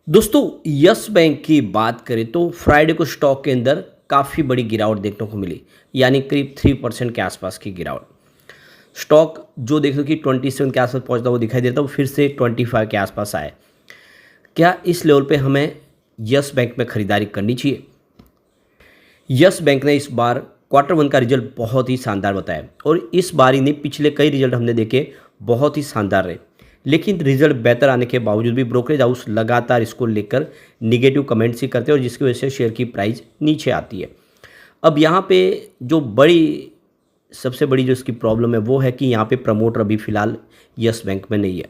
दोस्तों, yes bank की बात करें तो फ्राइडे को स्टॉक के अंदर काफ़ी बड़ी गिरावट देखने को मिली। यानी करीब 3% के आसपास की गिरावट। स्टॉक जो देखो कि 27 के आसपास पहुंचता वो दिखाई देता, वो फिर से 25 के आसपास आए। क्या इस लेवल पे हमें यस बैंक में खरीदारी करनी चाहिए? यस बैंक ने इस बार क्वार्टर वन का रिजल्ट बहुत ही शानदार बताया और इस बार ही नहीं, पिछले कई रिजल्ट हमने देखे बहुत ही शानदार रहे। लेकिन रिजल्ट बेहतर आने के बावजूद भी ब्रोकरेज हाउस लगातार इसको लेकर निगेटिव कमेंट्स ही करते हैं और जिसकी वजह से शेयर की प्राइस नीचे आती है। अब यहाँ पे जो सबसे बड़ी जो इसकी प्रॉब्लम है वो है कि यहाँ पे प्रमोटर अभी फ़िलहाल यस बैंक में नहीं है।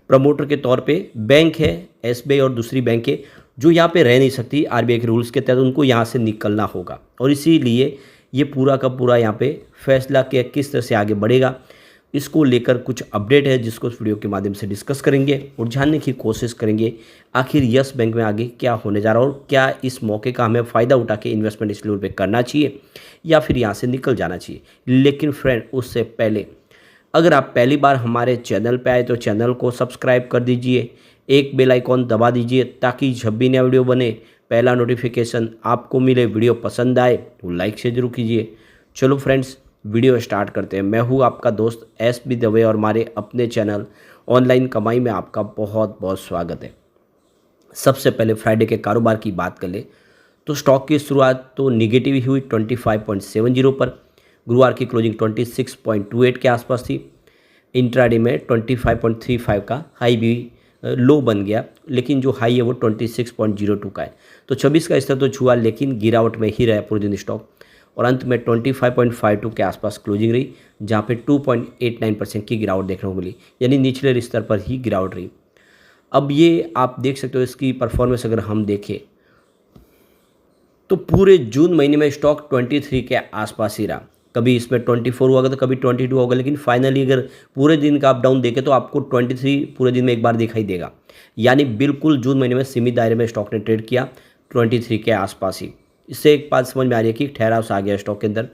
प्रमोटर के तौर पे बैंक है एसबीआई और दूसरी बैंकें जो यहाँ पे रह नहीं सकती आरबीआई के रूल्स के तहत, उनको यहाँ से निकलना होगा और इसीलिए ये पूरा का पूरा यहाँ पे फैसला कि किस तरह से आगे बढ़ेगा, इसको लेकर कुछ अपडेट है जिसको इस वीडियो के माध्यम से डिस्कस करेंगे और जानने की कोशिश करेंगे आखिर यस बैंक में आगे क्या होने जा रहा है और क्या इस मौके का हमें फ़ायदा उठा के इन्वेस्टमेंट इस लेवल पे करना चाहिए या फिर यहाँ से निकल जाना चाहिए। लेकिन फ्रेंड, उससे पहले अगर आप पहली बार हमारे चैनल पे आए तो चैनल को सब्सक्राइब कर दीजिए, एक बेल आइकॉन दबा दीजिए ताकि जब भी नया वीडियो बने पहला नोटिफिकेशन आपको मिले। वीडियो पसंद आए तो लाइक से जरूर कीजिए। चलो फ्रेंड्स, वीडियो स्टार्ट करते हैं। मैं हूँ आपका दोस्त एस बी दवे और हमारे अपने चैनल ऑनलाइन कमाई में आपका बहुत बहुत स्वागत है। सबसे पहले फ्राइडे के कारोबार की बात कर ले तो स्टॉक की शुरुआत तो निगेटिव ही हुई 25.70 पर। गुरुवार की क्लोजिंग 26.28 के आसपास थी। इंट्राडे में 25.35 का हाई भी लो बन गया, लेकिन जो हाई है वो 26.02 का है। तो 26 का स्तर तो छुआ लेकिन गिरावट में ही रहा पूरे दिन स्टॉक और अंत में 25.52 के आसपास क्लोजिंग रही, जहाँ पे 2.89% की गिरावट देखने को मिली, यानी निचले स्तर पर ही गिरावट रही। अब ये आप देख सकते हो इसकी परफॉर्मेंस अगर हम देखें तो पूरे जून महीने में स्टॉक 23 के आसपास ही रहा। कभी इसमें 24 होगा तो कभी 22 होगा, लेकिन फाइनली अगर पूरे दिन का अप डाउन देखें तो आपको 23 पूरे दिन में एक बार दिखाई देगा। यानी बिल्कुल जून महीने में सीमित दायरे में स्टॉक ने ट्रेड किया 23 के आसपास ही। इससे एक बात समझ में आ रही है कि ठहराव सा आ गया स्टॉक के अंदर।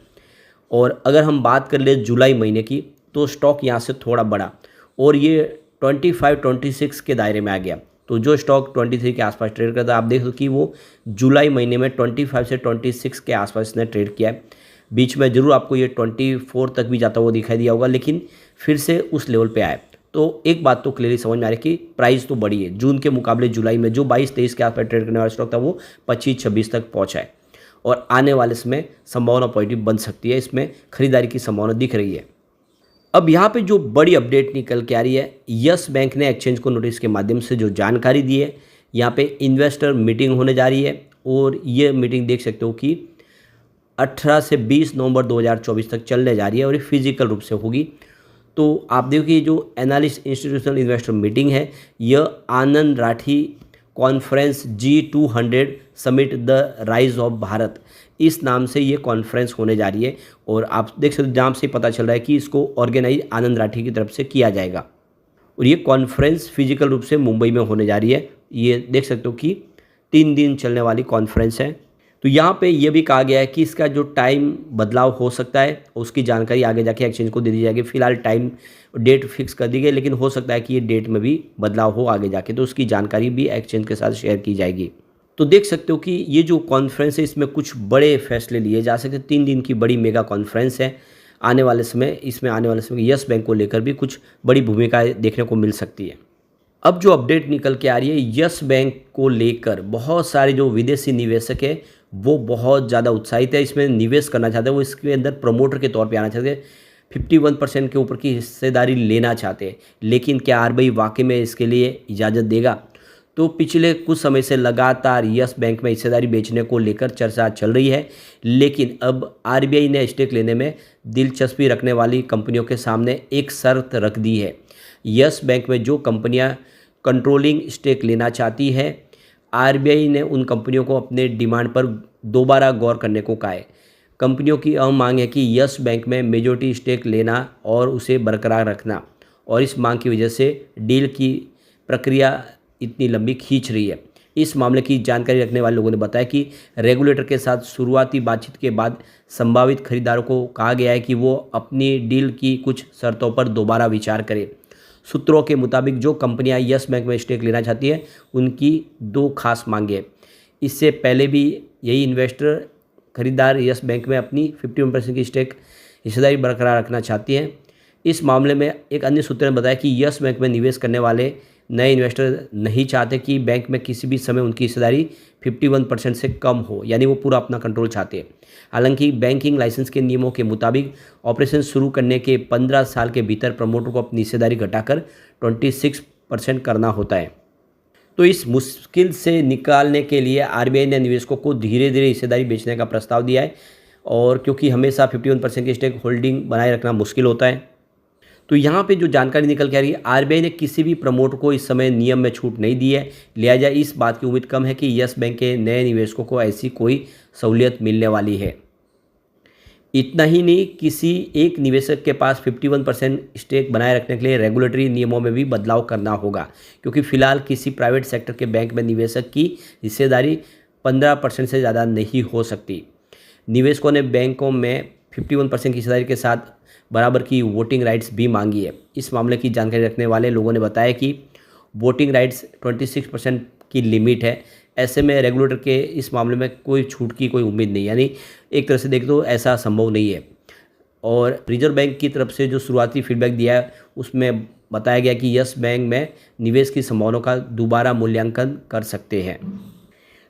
और अगर हम बात कर ले जुलाई महीने की तो स्टॉक यहाँ से थोड़ा बढ़ा और ये 25-26 के दायरे में आ गया। तो जो स्टॉक 23 के आसपास ट्रेड करता है, आप देख दो कि वो जुलाई महीने में 25 से 26 के आसपास इसने ट्रेड किया है। बीच में जरूर आपको ये 24 तक भी जाता हुआ दिखाई दिया होगा, लेकिन फिर से उस लेवल पे आए। तो एक बात तो क्लियरली समझ में आ रही है कि प्राइस तो बढ़ी है। जून के मुकाबले जुलाई में जो 22-23 के आसपास ट्रेड करने वाला स्टॉक था वो 25-26 तक पहुँचा है और आने वाले समय संभावना पॉजिटिव बन सकती है। इसमें खरीदारी की संभावना दिख रही है। अब यहाँ पे जो बड़ी अपडेट निकल के आ रही है, यस बैंक ने एक्सचेंज को नोटिस के माध्यम से जो जानकारी दी है, यहाँ पे इन्वेस्टर मीटिंग होने जा रही है और ये मीटिंग देख सकते हो कि 18 से 20 नवंबर 2024 तक चलने जा रही है और ये फिजिकल रूप से होगी। तो आप देखो कि जो एनालिस्ट इंस्टीट्यूशनल इन्वेस्टर मीटिंग है, यह Anand Rathi conference G200 summit the rise of Bharat, इस नाम से ये कॉन्फ्रेंस होने जा रही है और आप देख सकते हो नाम से पता चल रहा है कि इसको ऑर्गेनाइज आनंद राठी की तरफ से किया जाएगा और ये कॉन्फ्रेंस फिजिकल रूप से मुंबई में होने जा रही है। ये देख सकते हो कि 3 दिन चलने वाली कॉन्फ्रेंस है। तो यहाँ पे ये भी कहा गया है कि इसका जो टाइम बदलाव हो सकता है उसकी जानकारी आगे जाके एक्सचेंज को दे दी जाएगी। फिलहाल टाइम डेट फिक्स कर दी गई, लेकिन हो सकता है कि ये डेट में भी बदलाव हो आगे जाके, तो उसकी जानकारी भी एक्सचेंज के साथ शेयर की जाएगी। तो देख सकते हो कि ये जो कॉन्फ्रेंस है इसमें कुछ बड़े फैसले लिए जा सकते हैं। 3 दिन की बड़ी मेगा कॉन्फ्रेंस है। आने वाले समय यस बैंक को लेकर भी कुछ बड़ी भूमिकाएँ देखने को मिल सकती है। अब जो अपडेट निकल के आ रही है, यस बैंक को लेकर बहुत सारे जो विदेशी निवेशक है वो बहुत ज़्यादा उत्साहित है, इसमें निवेश करना चाहते हैं। वो इसके अंदर प्रमोटर के तौर पे आना चाहते हैं, 51% के ऊपर की हिस्सेदारी लेना चाहते हैं। लेकिन क्या आरबीआई वाकई में इसके लिए इजाज़त देगा? तो पिछले कुछ समय से लगातार यस बैंक में हिस्सेदारी बेचने को लेकर चर्चा चल रही है, लेकिन अब आरबीआई ने स्टेक लेने में दिलचस्पी रखने वाली कंपनियों के सामने एक शर्त रख दी है। यस बैंक में जो कंपनियां कंट्रोलिंग स्टेक लेना चाहती है, आरबीआई ने उन कंपनियों को अपने डिमांड पर दोबारा गौर करने को कहा है। कंपनियों की अहम मांग है कि यस बैंक में मेजॉरिटी स्टेक लेना और उसे बरकरार रखना, और इस मांग की वजह से डील की प्रक्रिया इतनी लंबी खींच रही है। इस मामले की जानकारी रखने वाले लोगों ने बताया कि रेगुलेटर के साथ शुरुआती बातचीत के बाद संभावित खरीदारों को कहा गया है कि वो अपनी डील की कुछ शर्तों पर दोबारा विचार करें। सूत्रों के मुताबिक जो कंपनियां यस बैंक में स्टेक लेना चाहती है उनकी दो खास मांगे हैं। इससे पहले भी यही इन्वेस्टर खरीदार यस बैंक में अपनी 51% की स्टेक हिस्सेदारी बरकरार रखना चाहती हैं। इस मामले में एक अन्य सूत्र ने बताया कि यस बैंक में निवेश करने वाले नए इन्वेस्टर नहीं चाहते कि बैंक में किसी भी समय उनकी हिस्सेदारी 51% से कम हो, यानी वो पूरा अपना कंट्रोल चाहते हैं। हालांकि बैंकिंग लाइसेंस के नियमों के मुताबिक ऑपरेशन शुरू करने के 15 साल के भीतर प्रमोटर को अपनी हिस्सेदारी घटाकर 26% करना होता है। तो इस मुश्किल से निकालने के लिए आरबीआई ने निवेशकों को धीरे धीरे हिस्सेदारी बेचने का प्रस्ताव दिया है, और क्योंकि हमेशा 51% की स्टेक होल्डिंग बनाए रखना मुश्किल होता है। तो यहाँ पे जो जानकारी निकल के आ रही है, आरबीआई ने किसी भी प्रमोटर को इस समय नियम में छूट नहीं दी है, लिहाजा इस बात की उम्मीद कम है कि यस बैंक के नए निवेशकों को ऐसी कोई सहूलियत मिलने वाली है। इतना ही नहीं, किसी एक निवेशक के पास 51% स्टेक बनाए रखने के लिए रेगुलेटरी नियमों में भी बदलाव करना होगा, क्योंकि फिलहाल किसी प्राइवेट सेक्टर के बैंक में निवेशक की हिस्सेदारी 15% से ज़्यादा नहीं हो सकती। निवेशकों ने बैंकों में 51% की हिस्सेदारी के साथ बराबर की वोटिंग राइट्स भी मांगी है। इस मामले की जानकारी रखने वाले लोगों ने बताया कि वोटिंग राइट्स 26% की लिमिट है। ऐसे में रेगुलेटर के इस मामले में कोई छूट की कोई उम्मीद नहीं, यानी एक तरह से देखें तो ऐसा संभव नहीं है। और रिजर्व बैंक की तरफ से जो शुरुआती फीडबैक दिया है उसमें बताया गया कि यस बैंक में निवेश की संभावनाओं का दोबारा मूल्यांकन कर सकते हैं।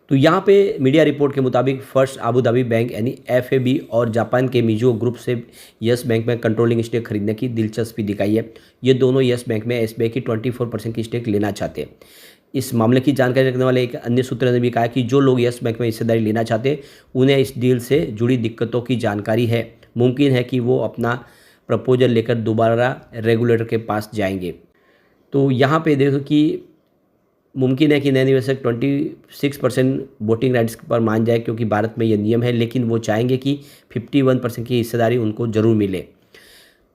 तो यहाँ पे मीडिया रिपोर्ट के मुताबिक फर्स्ट आबू धाबी बैंक यानी एफएबी और जापान के मिजुहो ग्रुप से यस बैंक में कंट्रोलिंग स्टेक खरीदने की दिलचस्पी दिखाई है। ये दोनों यस बैंक में एसबीआई की 24% की स्टेक लेना चाहते हैं। इस मामले की जानकारी रखने वाले एक अन्य सूत्र ने भी कहा कि जो लोग यस बैंक में हिस्सेदारी लेना चाहते हैं उन्हें इस डील से जुड़ी दिक्कतों की जानकारी है। मुमकिन है कि वो अपना प्रपोजल लेकर दोबारा रेगुलेटर के पास जाएंगे। तो यहाँ पे देखो कि मुमकिन है कि नए निवेशक 26% वोटिंग राइट्स पर मान जाए, क्योंकि भारत में यह नियम है, लेकिन वो चाहेंगे कि 51% की हिस्सेदारी उनको ज़रूर मिले।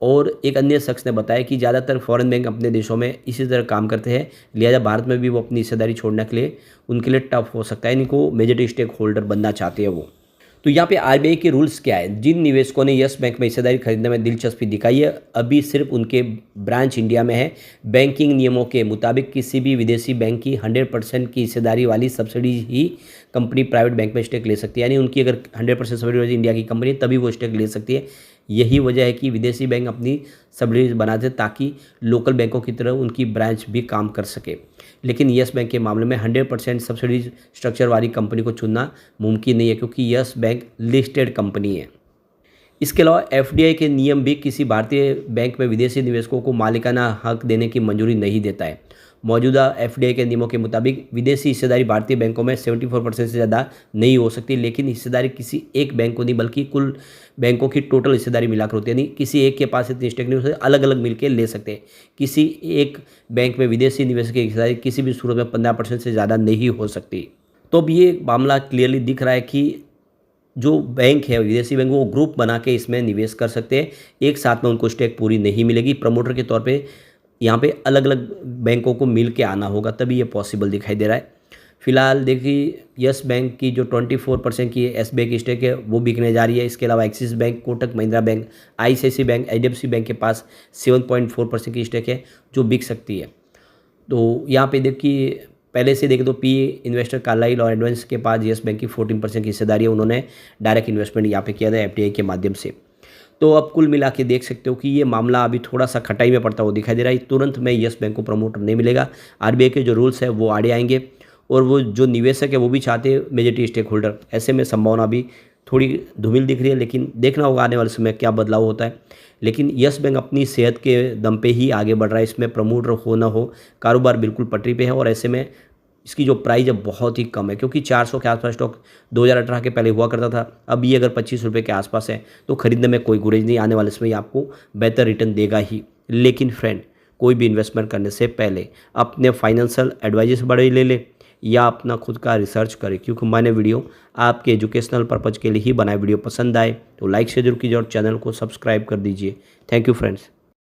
और एक अन्य शख्स ने बताया कि ज़्यादातर फॉरेन बैंक अपने देशों में इसी तरह काम करते हैं, लिहाजा भारत में भी वो अपनी हिस्सेदारी छोड़ने के लिए उनके लिए टफ हो सकता है। इनको मेजॉरिटी स्टेक होल्डर बनना चाहते हैं वो। तो यहाँ पे आरबीआई के रूल्स क्या है? जिन निवेशकों ने यस बैंक में हिस्सेदारी खरीदने में दिलचस्पी दिखाई है, अभी सिर्फ उनके ब्रांच इंडिया में है। बैंकिंग नियमों के मुताबिक किसी भी विदेशी बैंक की 100% की हिस्सेदारी वाली सब्सिडी ही कंपनी प्राइवेट बैंक में स्टेक ले सकती है, यानी उनकी अगर 100% सब्सिडी वाली इंडिया की कंपनी है तभी वो स्टेक ले सकती है। यही वजह है कि विदेशी बैंक अपनी सब्सिडीज बनाते ताकि लोकल बैंकों की तरह उनकी ब्रांच भी काम कर सके। लेकिन यस बैंक के मामले में 100% सब्सिडीज स्ट्रक्चर वाली कंपनी को चुनना मुमकिन नहीं है, क्योंकि यस बैंक लिस्टेड कंपनी है। इसके अलावा एफडीआई के नियम भी किसी भारतीय बैंक में विदेशी निवेशकों को मालिकाना हक देने की मंजूरी नहीं देता है। मौजूदा एफडीआई के नियमों के मुताबिक विदेशी हिस्सेदारी भारतीय बैंकों में 74% से ज़्यादा नहीं हो सकती, लेकिन हिस्सेदारी किसी एक बैंक को नहीं बल्कि कुल बैंकों की टोटल हिस्सेदारी मिलाकर होती है। यानी किसी एक के पास इतनी स्टेक नहीं हो सकती, अलग अलग मिलकर ले सकते हैं। किसी एक बैंक में विदेशी निवेशक की हिस्सेदारी किसी भी सूरत में 15% से ज़्यादा नहीं हो सकती। तो अब ये मामला क्लियरली दिख रहा है कि जो बैंक है विदेशी बैंक, वो ग्रुप बना के इसमें निवेश कर सकते हैं। एक साथ में उनको स्टेक पूरी नहीं मिलेगी। प्रमोटर के तौर पे यहाँ पे अलग अलग बैंकों को मिल के आना होगा, तभी ये पॉसिबल दिखाई दे रहा है। फिलहाल देखिए यस बैंक की जो 24% की एसबीआई की स्टेक है वो बिकने जा रही है। इसके अलावा axis bank, Kotak Mahindra bank, ICICI bank, HDFC bank के पास 7.4% की स्टेक है जो बिक सकती है। तो यहाँ पे देखिए पहले से देखें तो पी इन्वेस्टर कार्लाइल और एडवांस के पास यस बैंक की 14% की हिस्सेदारी है। उन्होंने डायरेक्ट इन्वेस्टमेंट यहाँ पे किया था एफडीआई के माध्यम से। तो अब कुल मिला के देख सकते हो कि ये मामला अभी थोड़ा सा खटाई में पड़ता हुआ दिखाई दे रहा है। तुरंत में यस बैंक को प्रमोटर नहीं मिलेगा। आरबीआई के जो रूल्स है वो आड़े आएंगे, और वो जो निवेशक है वो भी चाहते हैं मेजॉरिटी स्टेक होल्डर। ऐसे में संभावना भी थोड़ी धूमिल दिख रही है, लेकिन देखना होगा आने वाले समय क्या बदलाव होता है। लेकिन यस बैंक अपनी सेहत के दम पे ही आगे बढ़ रहा है। इसमें प्रमोटर हो ना हो, कारोबार बिल्कुल पटरी पे है, और ऐसे में इसकी जो प्राइस है बहुत ही कम है, क्योंकि 400 के आसपास स्टॉक 2018 के पहले हुआ करता था। अब ये अगर 25 रुपये के आसपास है तो खरीदने में कोई गुरेज नहीं। आने वाले समय आपको बेहतर रिटर्न देगा ही। लेकिन फ्रेंड, कोई भी इन्वेस्टमेंट करने से पहले अपने फाइनेंशियल एडवाइजर से बड़े ले ले या अपना खुद का रिसर्च करें, क्योंकि मैंने वीडियो आपके एजुकेशनल पर्पज़ के लिए ही बनाए। वीडियो पसंद आए तो लाइक शेयर जरूर कीजिए और चैनल को सब्सक्राइब कर दीजिए। Thank you friends.